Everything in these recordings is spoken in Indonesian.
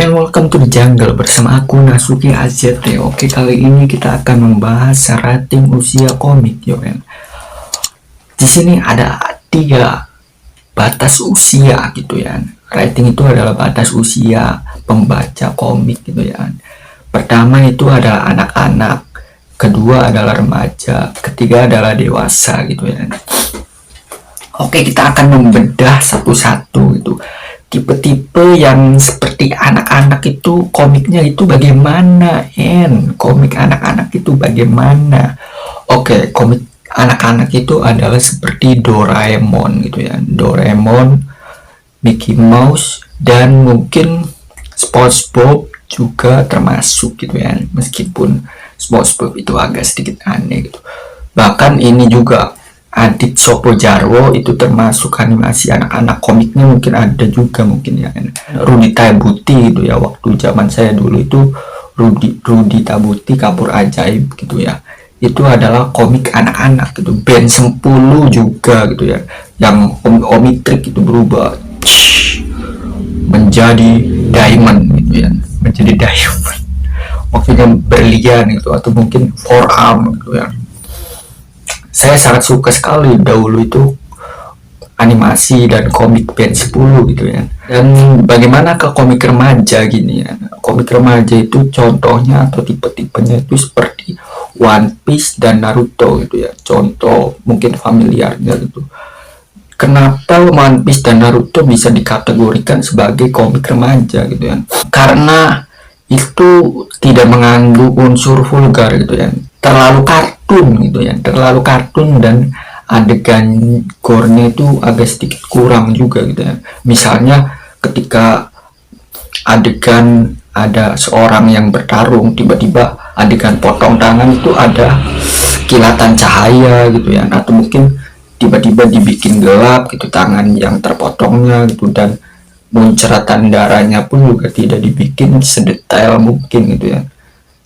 and welcome to the jungle bersama aku Nasuki AZT. Oke, kali ini kita akan membahas rating usia komik, yo kan. Di sini ada 3 batas usia gitu ya. Rating itu adalah batas usia pembaca komik gitu ya. Pertama itu adalah anak-anak, kedua adalah remaja, ketiga adalah dewasa gitu ya. Oke, kita akan membedah satu-satu gitu. Tipe-tipe yang seperti anak-anak itu komiknya itu bagaimana, komik anak-anak itu bagaimana. Oke, komik anak-anak itu adalah seperti Doraemon gitu ya, Doraemon, Mickey Mouse, dan mungkin SpongeBob juga termasuk gitu ya, meskipun SpongeBob itu agak sedikit aneh gitu. Bahkan ini juga Adit Sopo Jarwo itu termasuk animasi anak-anak, komiknya mungkin ada juga mungkin ya. Rudy Tabuti itu ya, waktu zaman saya dulu itu Rudy Tabuti Kapur Ajaib gitu ya. Itu adalah komik anak-anak gitu. Ben 10 juga gitu ya. Yang Omnitrix itu berubah menjadi diamond gitu ya. Menjadi diamond. Maksudnya berlian gitu, atau mungkin forearm gitu ya. Saya sangat suka sekali dahulu itu animasi dan komik Ben 10 gitu ya. Dan bagaimana ke komik remaja gini ya. Komik remaja itu contohnya atau tipe-tipenya itu seperti One Piece dan Naruto gitu ya. Contoh mungkin familiarnya gitu. Kenapa One Piece dan Naruto bisa dikategorikan sebagai komik remaja gitu ya? Karena itu tidak mengandung unsur vulgar gitu ya. Terlalu kartun gitu ya, terlalu kartun, dan adegan gore-nya itu agak sedikit kurang juga gitu ya. Misalnya ketika adegan ada seorang yang bertarung, tiba-tiba adegan potong tangan itu ada kilatan cahaya gitu ya, atau mungkin tiba-tiba dibikin gelap gitu tangan yang terpotongnya gitu, dan munceratan darahnya pun juga tidak dibikin sedetail mungkin gitu ya.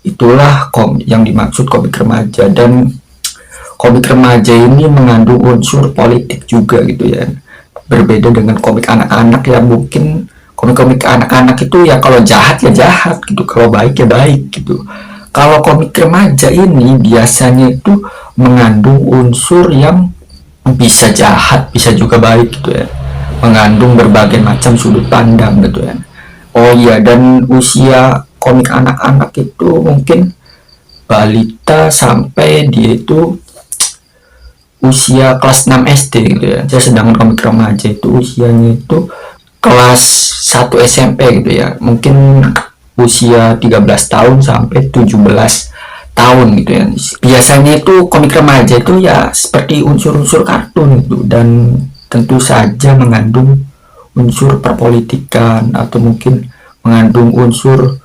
Itulah yang dimaksud komik remaja. Dan komik remaja ini mengandung unsur politik juga gitu ya, berbeda dengan komik anak-anak yang mungkin komik-komik anak-anak itu ya kalau jahat ya jahat gitu, kalau baik ya baik gitu. Kalau komik remaja ini biasanya itu mengandung unsur yang bisa jahat bisa juga baik gitu ya, mengandung berbagai macam sudut pandang gitu ya. Oh iya, dan usia komik anak-anak itu mungkin balita sampai dia itu usia kelas 6 SD gitu ya. Sedangkan komik remaja itu usianya itu kelas 1 SMP gitu ya. Mungkin usia 13 tahun sampai 17 tahun gitu ya. Biasanya itu komik remaja itu ya seperti unsur-unsur kartun gitu, dan tentu saja mengandung unsur perpolitikan atau mungkin mengandung unsur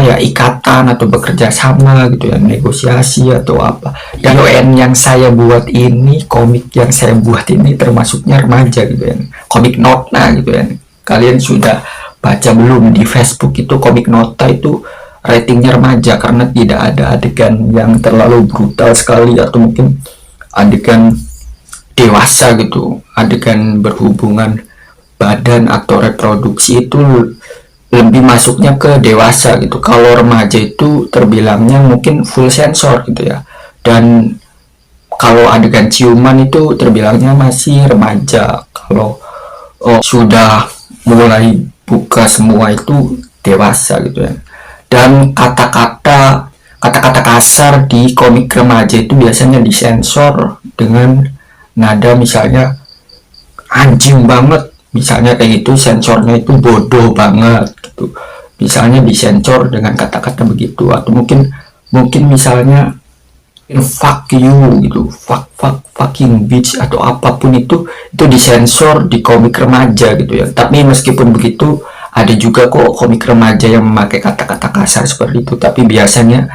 ikatan atau bekerja sama gitu ya, negosiasi atau apa. Dan yang saya buat ini, komik yang saya buat ini termasuknya remaja gitu ya, komik Nota gitu ya. Kalian sudah baca belum di Facebook itu komik Nota itu ratingnya remaja karena tidak ada adegan yang terlalu brutal sekali atau mungkin adegan dewasa gitu, adegan berhubungan badan atau reproduksi itu lebih masuknya ke dewasa gitu. Kalau remaja itu terbilangnya mungkin full sensor gitu ya, dan kalau adegan ciuman itu terbilangnya masih remaja. Kalau sudah mulai buka semua itu dewasa gitu ya. Dan kata-kata kasar di komik remaja itu biasanya disensor dengan nada misalnya anjing banget, misalnya kayak gitu, sensornya itu bodoh banget gitu, misalnya disensor dengan kata-kata begitu. Atau mungkin misalnya fuck you gitu, fucking bitch atau apapun itu disensor di komik remaja gitu ya. Tapi meskipun begitu ada juga kok komik remaja yang memakai kata-kata kasar seperti itu, tapi biasanya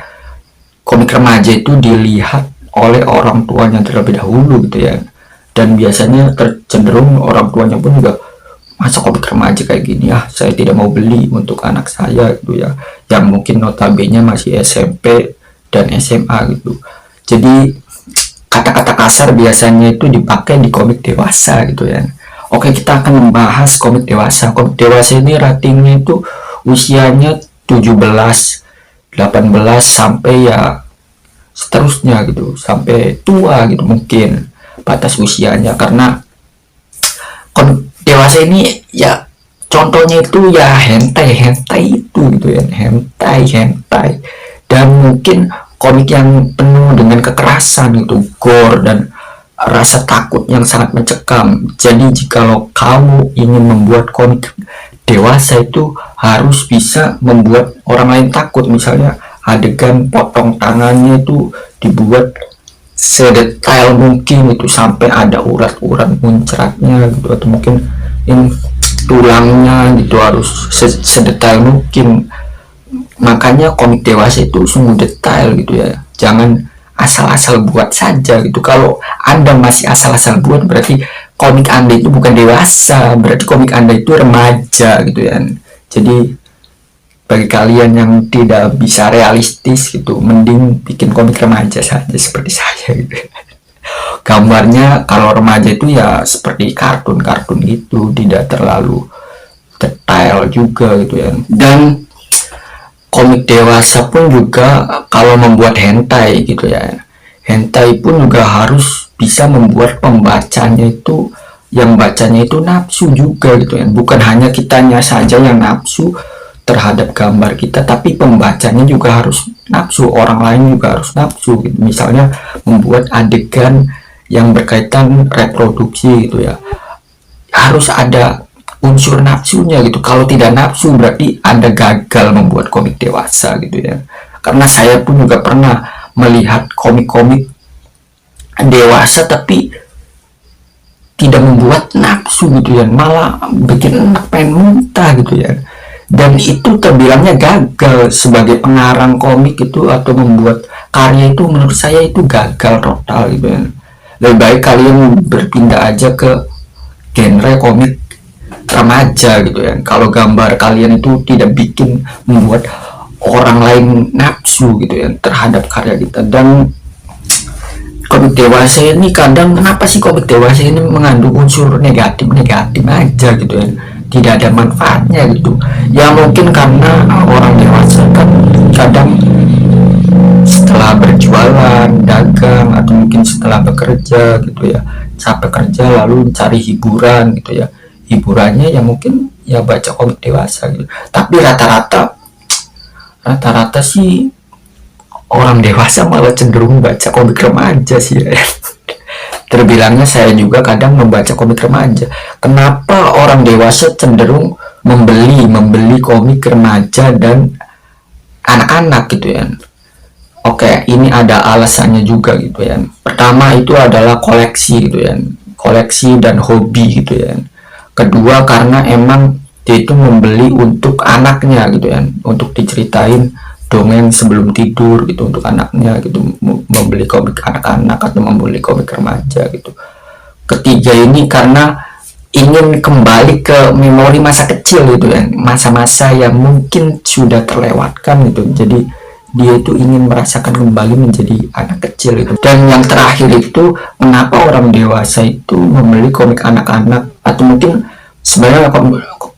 komik remaja itu dilihat oleh orang tuanya terlebih dahulu gitu ya, dan biasanya cenderung orang tuanya pun juga, masa komik remaja kayak gini ya, saya tidak mau beli untuk anak saya gitu ya, yang mungkin notabene masih SMP dan SMA gitu. Jadi kata-kata kasar biasanya itu dipakai di komik dewasa gitu ya. Oke, kita akan membahas komik dewasa. Komik dewasa ini ratingnya itu usianya 17, 18 sampai ya seterusnya gitu, sampai tua gitu mungkin batas usianya. Karena komik dewasa ini ya contohnya itu ya hentai itu gitu ya, hentai dan mungkin komik yang penuh dengan kekerasan gitu, gore dan rasa takut yang sangat mencekam. Jadi jikalau kamu ingin membuat komik dewasa itu harus bisa membuat orang lain takut. Misalnya adegan potong tangannya itu dibuat sedetail mungkin itu, sampai ada urat-urat muncratnya gitu, atau mungkin ini tulangnya gitu harus sedetail mungkin. Makanya komik dewasa itu sungguh detail gitu ya, jangan asal-asal buat saja gitu. Kalau Anda masih asal-asal buat, berarti komik Anda itu bukan dewasa, berarti komik Anda itu remaja gitu ya. Jadi bagi kalian yang tidak bisa realistis gitu, mending bikin komik remaja saja seperti saya gitu. Gambarnya kalau remaja itu ya seperti kartun-kartun gitu, tidak terlalu detail juga gitu ya. Dan komik dewasa pun juga kalau membuat hentai gitu ya, hentai pun juga harus bisa membuat pembacanya itu, yang bacanya itu nafsu juga gitu ya. Bukan hanya kitanya saja yang nafsu terhadap gambar kita, tapi pembacanya juga harus nafsu, orang lain juga harus nafsu gitu. Misalnya membuat adegan yang berkaitan reproduksi gitu ya, harus ada unsur nafsunya gitu. Kalau tidak nafsu berarti Anda gagal membuat komik dewasa gitu ya. Karena saya pun juga pernah melihat komik-komik dewasa tapi tidak membuat nafsu gitu ya, malah bikin enak pengen muntah gitu ya. Dan itu terbilangnya gagal sebagai pengarang komik itu, atau membuat karya itu menurut saya itu gagal total gitu ya. Lebih baik kalian berpindah aja ke genre komik remaja gitu ya. Kalau gambar kalian itu tidak bikin membuat orang lain nafsu gitu ya terhadap karya kita. Dan komik dewasa ini kadang, kenapa sih komik dewasa ini mengandung unsur negatif aja gitu ya, tidak ada manfaatnya gitu ya. Mungkin karena orang dewasa kan kadang setelah berjualan, dagang, atau mungkin setelah bekerja gitu ya, capek kerja lalu cari hiburan gitu ya. Hiburannya ya mungkin ya baca komik dewasa gitu. Tapi rata-rata sih orang dewasa malah cenderung baca komik remaja sih ya. Terbilangnya saya juga kadang membaca komik remaja. Kenapa orang dewasa cenderung membeli komik remaja dan anak-anak gitu ya? Oke, ini ada alasannya juga gitu ya. Pertama itu adalah koleksi gitu ya, koleksi dan hobi gitu ya. Kedua karena emang dia itu membeli untuk anaknya gitu ya, untuk diceritain dongeng sebelum tidur gitu untuk anaknya gitu, membeli komik anak-anak atau membeli komik remaja gitu. Ketiga ini karena ingin kembali ke memori masa kecil gitu ya, masa-masa yang mungkin sudah terlewatkan gitu. Jadi dia itu ingin merasakan kembali menjadi anak kecil itu. Dan yang terakhir itu kenapa orang dewasa itu membeli komik anak-anak, atau mungkin sebenarnya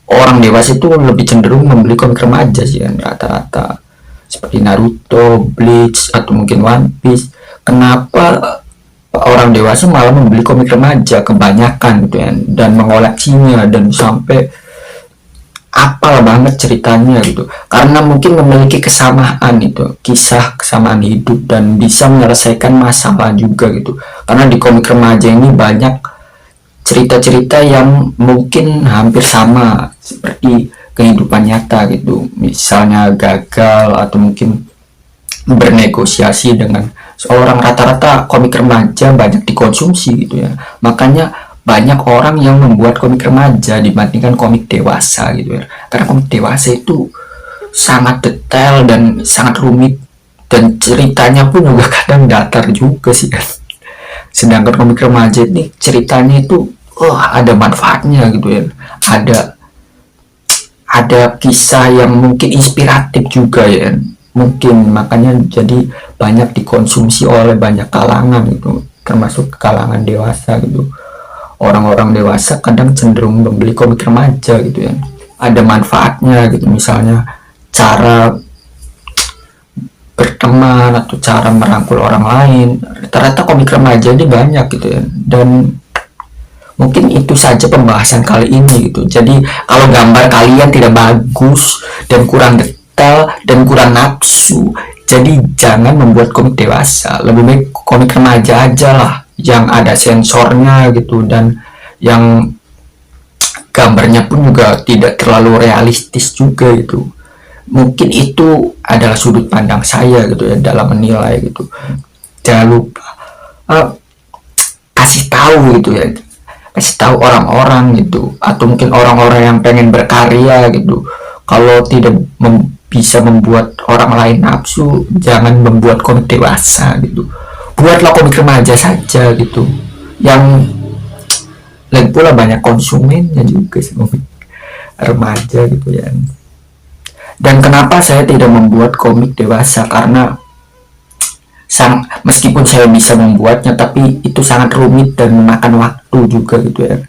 orang dewasa itu lebih cenderung membeli komik remaja sih kan, rata-rata seperti Naruto, Bleach, atau mungkin One Piece. Kenapa orang dewasa malah membeli komik remaja kebanyakan gitu ya, dan mengoleksinya dan sampai apal banget ceritanya gitu, karena mungkin memiliki kesamaan itu, kisah kesamaan hidup, dan bisa menyelesaikan masalah juga gitu. Karena di komik remaja ini banyak cerita-cerita yang mungkin hampir sama seperti kehidupan nyata gitu, misalnya gagal atau mungkin bernegosiasi dengan seorang. Rata-rata komik remaja banyak dikonsumsi gitu ya, makanya banyak orang yang membuat komik remaja dibandingkan komik dewasa gitu ya. Karena komik dewasa itu sangat detail dan sangat rumit, dan ceritanya pun juga kadang datar juga sih kan. Sedangkan komik remaja ini ceritanya itu ada manfaatnya gitu ya, ada kisah yang mungkin inspiratif juga ya, mungkin makanya jadi banyak dikonsumsi oleh banyak kalangan gitu, termasuk kalangan dewasa gitu. orang-orang dewasa kadang cenderung membeli komik remaja gitu ya. Ada manfaatnya gitu, misalnya cara berteman atau cara merangkul orang lain. Ternyata komik remaja ini banyak gitu ya. Dan mungkin itu saja pembahasan kali ini gitu. Jadi kalau gambar kalian tidak bagus dan kurang detail dan kurang nafsu, jadi jangan membuat komik dewasa. Lebih baik komik remaja aja lah, yang ada sensornya gitu, dan yang gambarnya pun juga tidak terlalu realistis juga gitu. Mungkin itu adalah sudut pandang saya gitu ya dalam menilai gitu. Jangan lupa kasih tahu gitu ya, kasih tahu orang-orang gitu, atau mungkin orang-orang yang pengen berkarya gitu, kalau tidak bisa membuat orang lain nafsu, jangan membuat komik dewasa gitu, buatlah komik remaja saja gitu, yang lagi pula banyak konsumennya juga sih komik remaja gitu ya. Dan kenapa saya tidak membuat komik dewasa, karena meskipun saya bisa membuatnya, tapi itu sangat rumit dan memakan waktu juga gitu ya,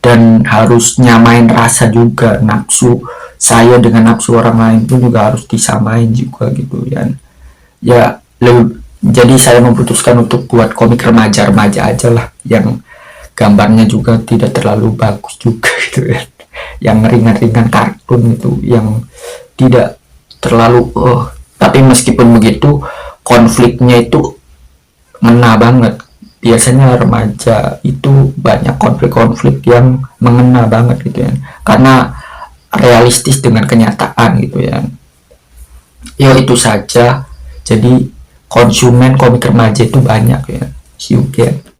dan harus nyamain rasa juga, nafsu saya dengan nafsu orang lain pun juga harus disamain juga gitu ya. Jadi saya memutuskan untuk buat komik remaja-remaja aja lah, yang gambarnya juga tidak terlalu bagus juga gitu ya, yang ringan-ringan kartun itu, yang tidak terlalu tapi meskipun begitu konfliknya itu ngena banget. Biasanya remaja itu banyak konflik-konflik yang mengena banget gitu ya, karena realistis dengan kenyataan gitu ya. Ya itu saja. Jadi konsumen komik remaja itu banyak ya. See you again.